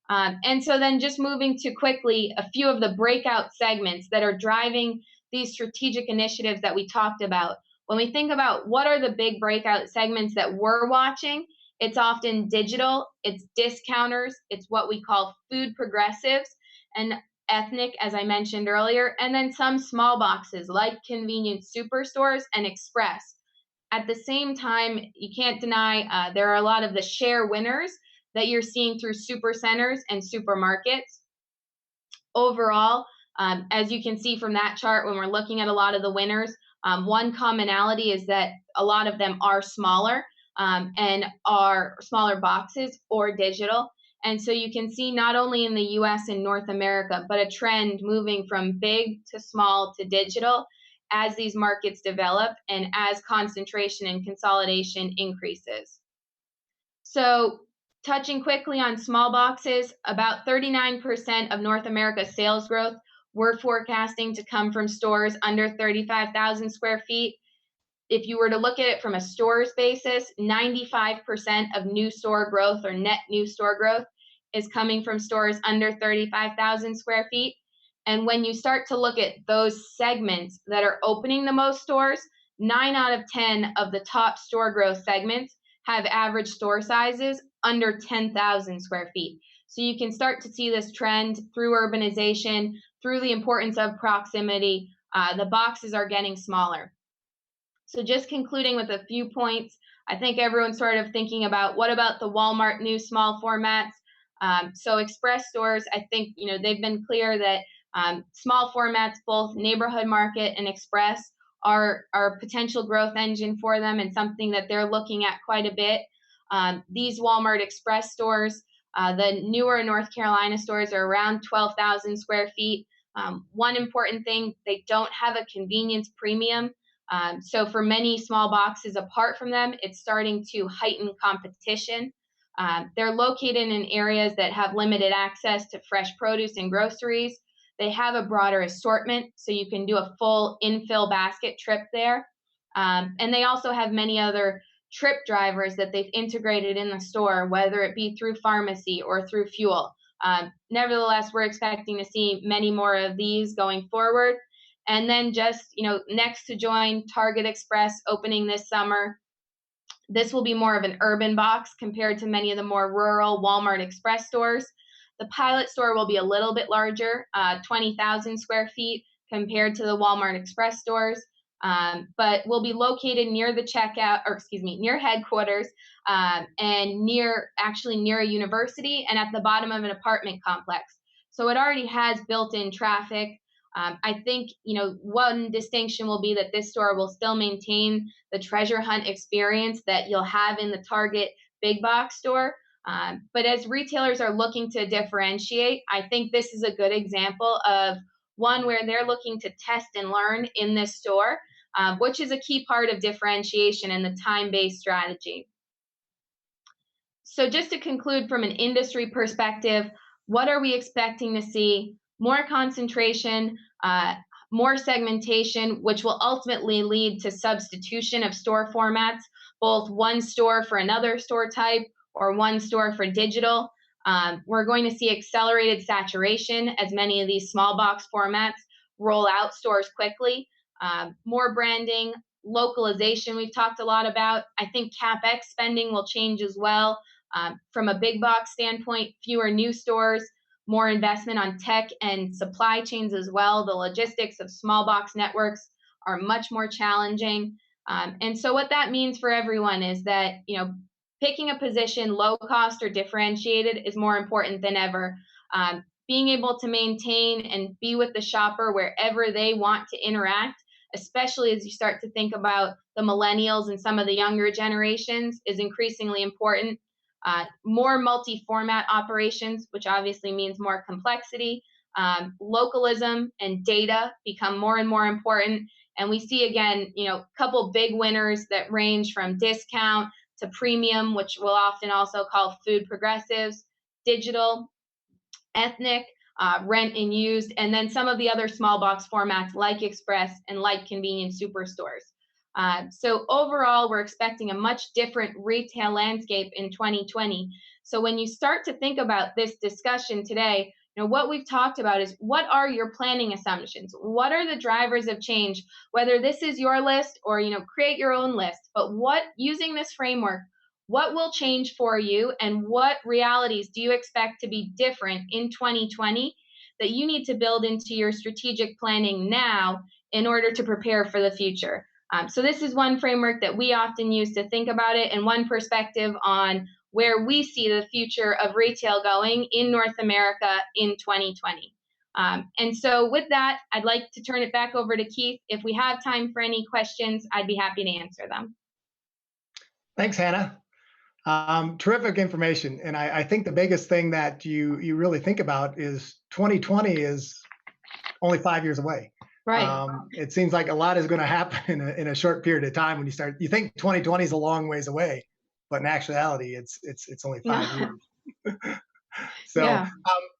And so then just moving to quickly a few of the breakout segments that are driving these strategic initiatives that we talked about. When we think about what are the big breakout segments that we're watching, it's often digital, it's discounters, it's what we call food progressives, and ethnic, as I mentioned earlier, and then some small boxes like convenience superstores and express. At the same time, you can't deny there are a lot of the share winners that you're seeing through super centers and supermarkets. Overall, as you can see from that chart, when we're looking at a lot of the winners, one commonality is that a lot of them are smaller and are smaller boxes or digital. And so you can see not only in the US and North America, but a trend moving from big to small to digital as these markets develop and as concentration and consolidation increases. So, touching quickly on small boxes, about 39% of North America's sales growth we're forecasting to come from stores under 35,000 square feet. If you were to look at it from a stores basis, 95% of new store growth or net new store growth is coming from stores under 35,000 square feet. And when you start to look at those segments that are opening the most stores, 9 out of 10 of the top store growth segments have average store sizes under 10,000 square feet. So you can start to see this trend through urbanization, through the importance of proximity. The boxes are getting smaller. So just concluding with a few points, I think everyone's sort of thinking about what about the Walmart new small formats? So express stores, I think they've been clear that small formats, both neighborhood market and express, are a potential growth engine for them and something that they're looking at quite a bit. These Walmart Express stores, the newer North Carolina stores, are around 12,000 square feet. One important thing, they don't have a convenience premium. So for many small boxes apart from them, it's starting to heighten competition. They're located in areas that have limited access to fresh produce and groceries. They have a broader assortment, so you can do a full infill basket trip there. And they also have many other trip drivers that they've integrated in the store, whether it be through pharmacy or through fuel. Nevertheless, we're expecting to see many more of these going forward. And then just, next to join Target Express opening this summer, this will be more of an urban box compared to many of the more rural Walmart Express stores. The pilot store will be a little bit larger, 20,000 square feet compared to the Walmart Express stores, but will be located near the checkout, or excuse me, near headquarters and near a university and at the bottom of an apartment complex. So it already has built-in traffic. I think, one distinction will be that this store will still maintain the treasure hunt experience that you'll have in the Target big box store. But as retailers are looking to differentiate, I think this is a good example of one where they're looking to test and learn in this store, which is a key part of differentiation and the time-based strategy. So just to conclude from an industry perspective, what are we expecting to see? More concentration, more segmentation, which will ultimately lead to substitution of store formats, both one store for another store type or one store for digital. We're going to see accelerated saturation as many of these small box formats roll out stores quickly. More branding, localization we've talked a lot about. I think CapEx spending will change as well. From a big box standpoint, fewer new stores, more investment on tech and supply chains as well. The logistics of small box networks are much more challenging. And so what that means for everyone is that, picking a position low cost or differentiated is more important than ever. Being able to maintain and be with the shopper wherever they want to interact, especially as you start to think about the millennials and some of the younger generations, is increasingly important. More multi-format operations, which obviously means more complexity. Localism and data become more and more important. And we see, again, a couple big winners that range from discount to premium, which we'll often also call food progressives, digital, ethnic, rent and used, and then some of the other small box formats like Express and like convenience superstores. So overall, we're expecting a much different retail landscape in 2020. So when you start to think about this discussion today, what we've talked about is, what are your planning assumptions? What are the drivers of change? Whether this is your list or create your own list, but using this framework, what will change for you, and what realities do you expect to be different in 2020 that you need to build into your strategic planning now in order to prepare for the future? So this is one framework that we often use to think about it, and one perspective on where we see the future of retail going in North America in 2020. And so with that, I'd like to turn it back over to Keith. If we have time for any questions, I'd be happy to answer them. Thanks, Hannah. Terrific information. And I think the biggest thing that you really think about is 2020 is only 5 years away. Right. It seems like a lot is going to happen in a short period of time. When you think 2020 is a long ways away, but in actuality, it's only 5 years. So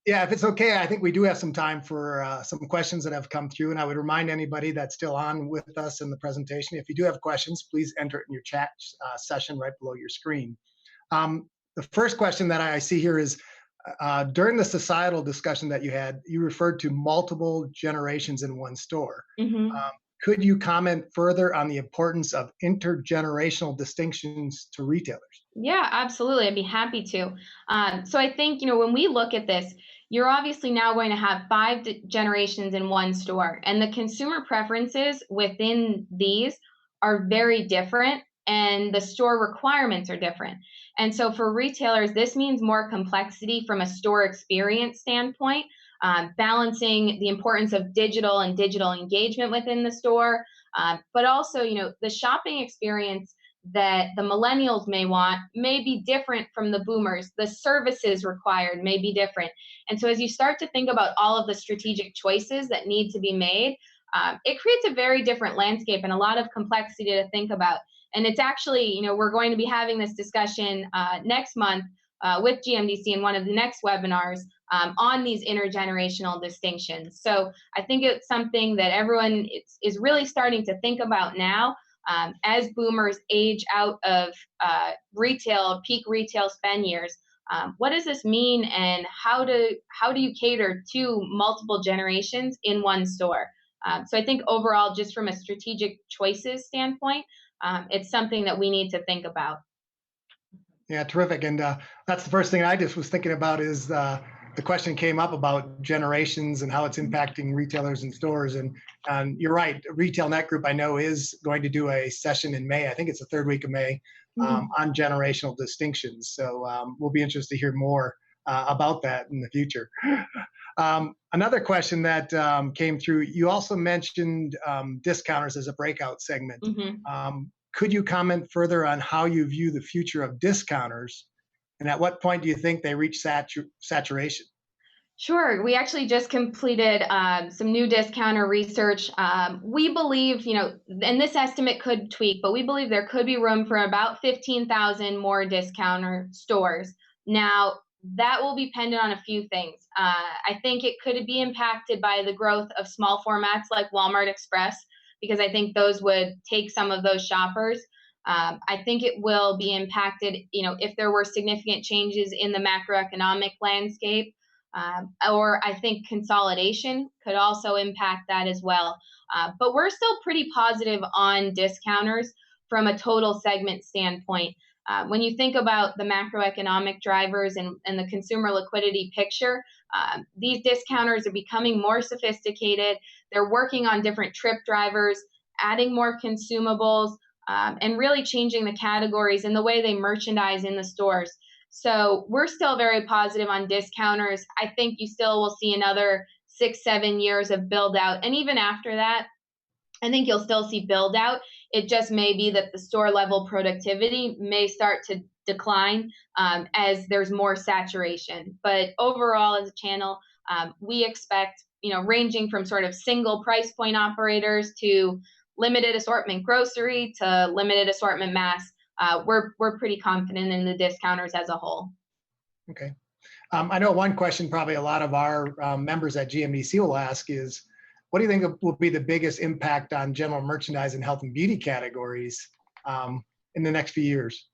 yeah. If it's okay, I think we do have some time for some questions that have come through, and I would remind anybody that's still on with us in the presentation, if you do have questions, please enter it in your chat session right below your screen. The first question that I see here is, during the societal discussion that you had, you referred to multiple generations in one store. Mm-hmm. Could you comment further on the importance of intergenerational distinctions to retailers? Yeah, absolutely. I'd be happy to. So I think, when we look at this, you're obviously now going to have five generations in one store, and the consumer preferences within these are very different, and the store requirements are different. And so for retailers, this means more complexity from a store experience standpoint, balancing the importance of digital and digital engagement within the store, but also, the shopping experience that the millennials may want may be different from the boomers. The services required may be different. And so as you start to think about all of the strategic choices that need to be made, it creates a very different landscape and a lot of complexity to think about. And it's actually, we're going to be having this discussion next month with GMDC in one of the next webinars on these intergenerational distinctions. So I think it's something that everyone is really starting to think about now. As boomers age out of peak retail spend years, what does this mean, and how do you cater to multiple generations in one store? So I think overall, just from a strategic choices standpoint, it's something that we need to think about. Yeah, terrific. And that's the first thing I just was thinking about is the question came up about generations and how it's impacting retailers and stores. And you're right, Retailnet Group, I know, is going to do a session in May. I think it's the third week of May on generational distinctions. So we'll be interested to hear more about that in the future. Another question that came through, you also mentioned discounters as a breakout segment. Could you comment further on how you view the future of discounters, and at what point do you think they reach saturation? Sure. We actually just completed some new discounter research. We believe, and this estimate could tweak, but we believe there could be room for about 15,000 more discounter stores. Now, that will be dependent on a few things. I think it could be impacted by the growth of small formats like Walmart Express, because I think those would take some of those shoppers. I think it will be impacted, if there were significant changes in the macroeconomic landscape, or I think consolidation could also impact that as well. But we're still pretty positive on discounters from a total segment standpoint. When you think about the macroeconomic drivers and the consumer liquidity picture, these discounters are becoming more sophisticated. They're working on different trip drivers, adding more consumables, and really changing the categories and the way they merchandise in the stores. So we're still very positive on discounters. I think you still will see another 6-7 years of build out. And even after that, I think you'll still see build out. It just may be that the store level productivity may start to decline as there's more saturation. But overall, as a channel, we expect, ranging from sort of single price point operators to limited assortment grocery to limited assortment mass. We're pretty confident in the discounters as a whole. Okay. I know one question probably a lot of our members at GMDC will ask is, what do you think will be the biggest impact on general merchandise and health and beauty categories in the next few years?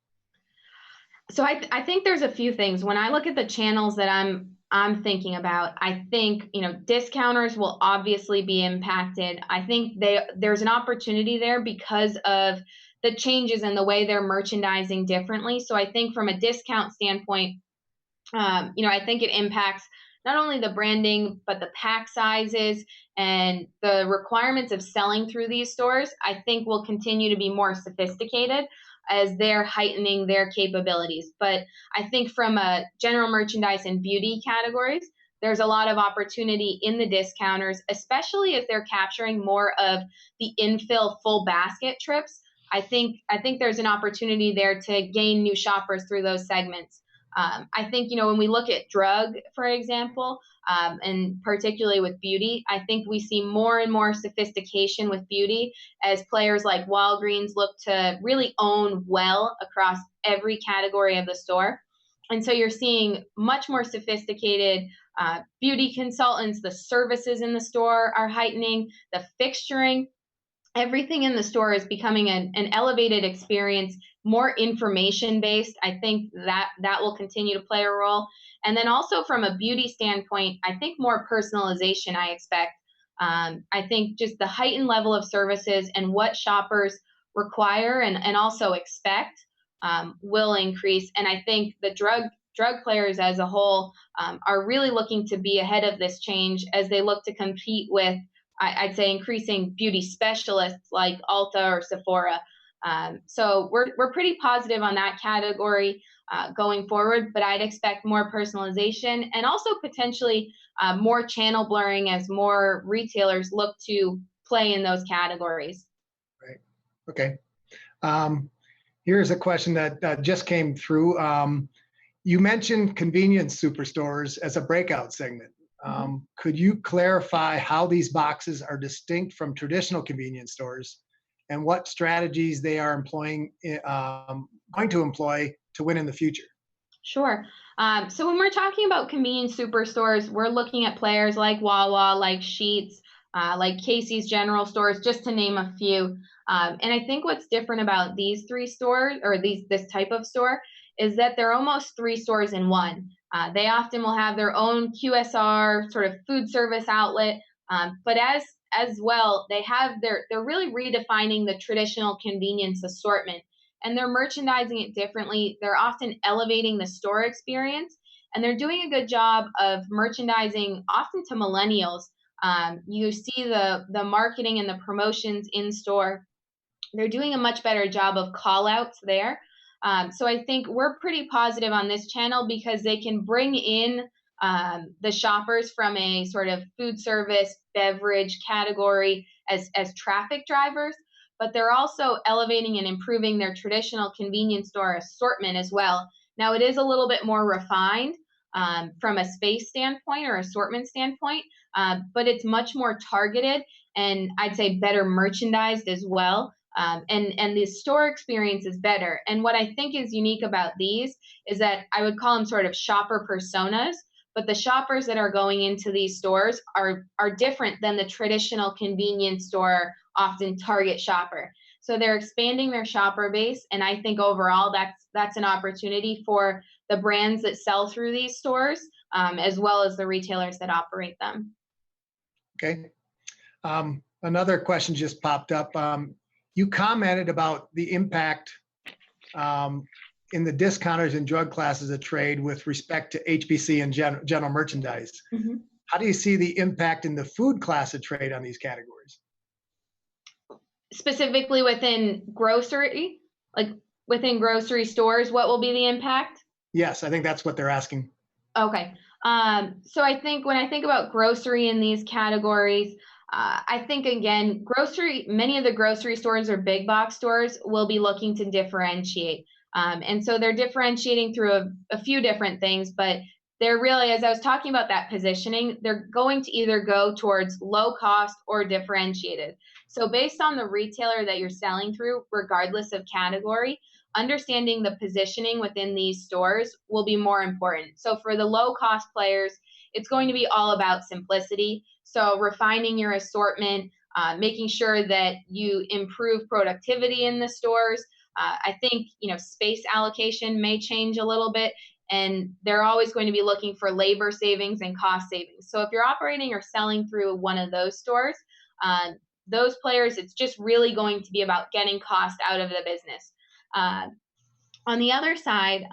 So I think there's a few things. When I look at the channels that I'm thinking about, I think, discounters will obviously be impacted. I think there's an opportunity there because of the changes in the way they're merchandising differently. So I think from a discount standpoint, I think it impacts not only the branding, but the pack sizes and the requirements of selling through these stores, I think will continue to be more sophisticated as they're heightening their capabilities. But I think from a general merchandise and beauty categories, there's a lot of opportunity in the discounters, especially if they're capturing more of the infill full basket trips. I think there's an opportunity there to gain new shoppers through those segments. I think, when we look at drug, for example, and particularly with beauty, I think we see more and more sophistication with beauty as players like Walgreens look to really own well across every category of the store. And so you're seeing much more sophisticated beauty consultants. The services in the store are heightening, the fixturing. Everything in the store is becoming an elevated experience, more information based. I think that will continue to play a role. And then also from a beauty standpoint, I think more personalization I expect. I think just the heightened level of services and what shoppers require and also expect will increase. And I think the drug players as a whole are really looking to be ahead of this change as they look to compete with, I'd say, increasing beauty specialists like Ulta or Sephora. So we're pretty positive on that category going forward, but I'd expect more personalization and also potentially more channel blurring as more retailers look to play in those categories. Right. Okay. Here's a question that just came through. You mentioned convenience superstores as a breakout segment. Could you clarify how these boxes are distinct from traditional convenience stores and what strategies they are going to employ to win in the future? Sure. So when we're talking about convenience superstores, we're looking at players like Wawa, like Sheetz, like Casey's General Stores, just to name a few. And I think what's different about these three stores or this type of store is that they're almost three stores in one. They often will have their own QSR sort of food service outlet, but as well, they're really redefining the traditional convenience assortment, and they're merchandising it differently. They're often elevating the store experience, and they're doing a good job of merchandising often to millennials. You see the marketing and the promotions in store. They're doing a much better job of call outs there. So I think we're pretty positive on this channel because they can bring in the shoppers from a sort of food service, beverage category as traffic drivers, but they're also elevating and improving their traditional convenience store assortment as well. Now, it is a little bit more refined from a space standpoint or assortment standpoint, but it's much more targeted and I'd say better merchandised as well. And the store experience is better. And what I think is unique about these is that I would call them sort of shopper personas, but the shoppers that are going into these stores are different than the traditional convenience store, often target shopper. So they're expanding their shopper base, and I think overall that's an opportunity for the brands that sell through these stores, as well as the retailers that operate them. Okay. Another question just popped up. You commented about the impact in the discounters and drug classes of trade with respect to HBC and general merchandise. Mm-hmm. How do you see the impact in the food class of trade on these categories? Specifically within grocery, like within grocery stores, what will be the impact? Yes, I think that's what they're asking. Okay. So I think when I think about grocery in these categories, I think again, many of the grocery stores or big box stores will be looking to differentiate. And so they're differentiating through a few different things, but they're really, as I was talking about that positioning, they're going to either go towards low cost or differentiated. So based on the retailer that you're selling through, regardless of category, understanding the positioning within these stores will be more important. So for the low cost players, it's going to be all about simplicity. So refining your assortment, making sure that you improve productivity in the stores. I think, space allocation may change a little bit, and they're always going to be looking for labor savings and cost savings. So if you're operating or selling through one of those stores, those players, it's just really going to be about getting cost out of the business. On the other side,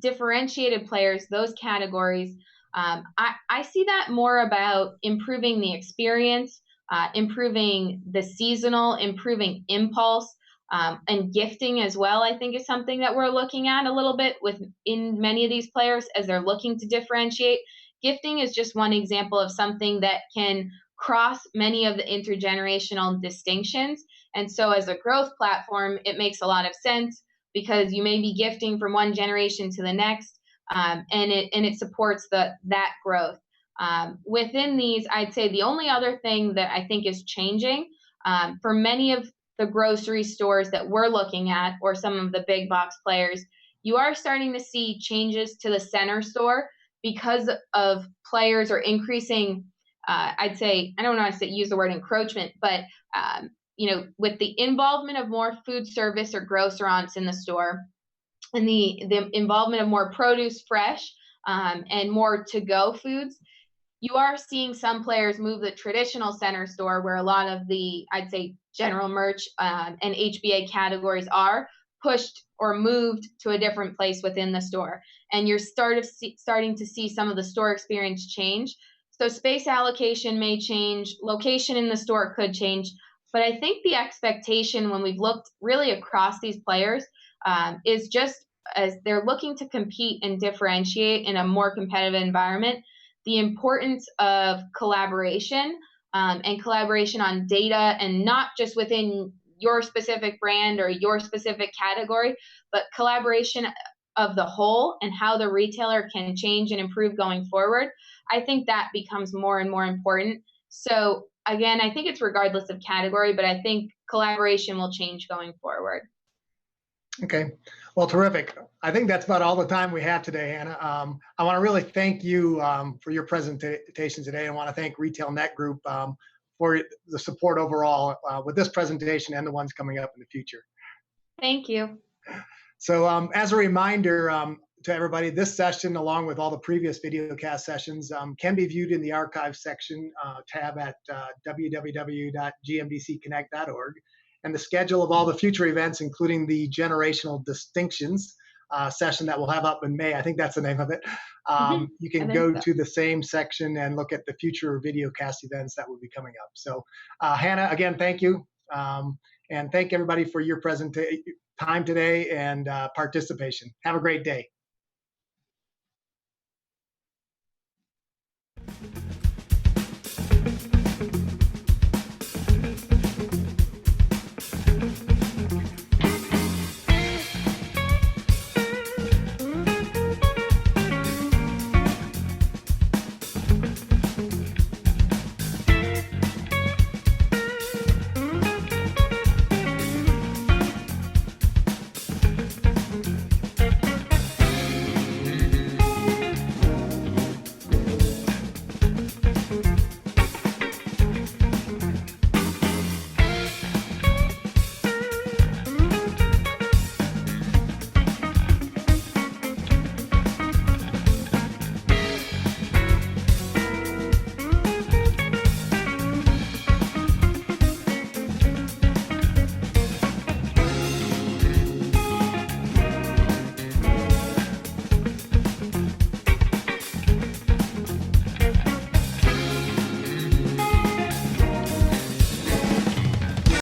differentiated players, those categories, I see that more about improving the experience, improving the seasonal, improving impulse, and gifting as well. I think is something that we're looking at a little bit within many of these players as they're looking to differentiate. Gifting is just one example of something that can cross many of the intergenerational distinctions. And so as a growth platform, it makes a lot of sense because you may be gifting from one generation to the next, and it supports that growth. Within these, I'd say the only other thing that I think is changing for many of the grocery stores that we're looking at, or some of the big box players, you are starting to see changes to the center store because of players are increasing. I'd say, I don't know how to use the word encroachment, but with the involvement of more food service or grocerants in the store, and the involvement of more produce fresh, and more to-go foods, you are seeing some players move the traditional center store where a lot of the, I'd say, general merch and HBA categories are pushed or moved to a different place within the store. And you're starting to see some of the store experience change. So space allocation may change, location in the store could change, but I think the expectation when we've looked really across these players is just as they're looking to compete and differentiate in a more competitive environment, the importance of collaboration, and collaboration on data, and not just within your specific brand or your specific category, but collaboration of the whole and how the retailer can change and improve going forward. I think that becomes more and more important. So again, I think it's regardless of category, but I think collaboration will change going forward. Okay, well, terrific. I think that's about all the time we have today, Hannah. I want to really thank you for your presentation today. I want to thank Retailnet Group for the support overall with this presentation and the ones coming up in the future. Thank you. So as a reminder to everybody, this session, along with all the previous Videocast sessions, can be viewed in the archive section tab at www.gmdcconnect.org. And the schedule of all the future events, including the Generational Distinctions session that we'll have up in May. I think that's the name of it. You can go to the same section and look at the future Videocast events that will be coming up. So Hannah, again, thank you. And thank everybody for your time today and participation. Have a great day.